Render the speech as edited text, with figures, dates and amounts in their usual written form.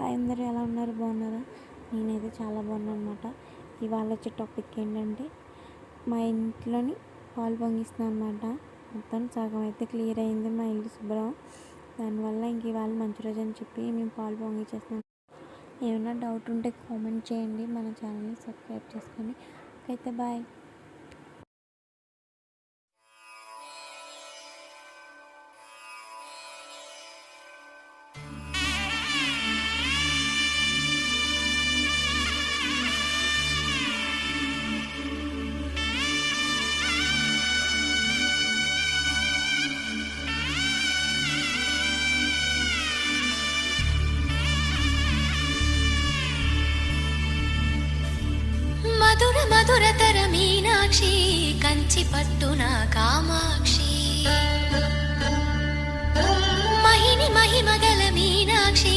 Hi అందరూ ఎలా ఉన్నారు? బాగున్నారా? నేనైతే చాలా బాగున్నాను అనమాట. ఇవాళ వచ్చే టాపిక్ ఏంటంటే మా ఇంట్లోని పాలు పొంగిస్తున్నాను అనమాట. మొత్తం సగం అయితే క్లియర్ అయింది మా ఇల్లు శుభ్రం. దానివల్ల ఇంక ఇవాళ మంచి రోజు అని చెప్పి మేము పాలు పొంగిచ్చేస్తున్నాం. ఏమైనా డౌట్ ఉంటే కామెంట్ చేయండి. మన ఛానల్ని సబ్స్క్రైబ్ చేసుకొని. Okay, bye. మధుర మధురతర మీనాక్షి కంచి పట్టున కామాక్షి మహిని మహిమగల మీనాక్షి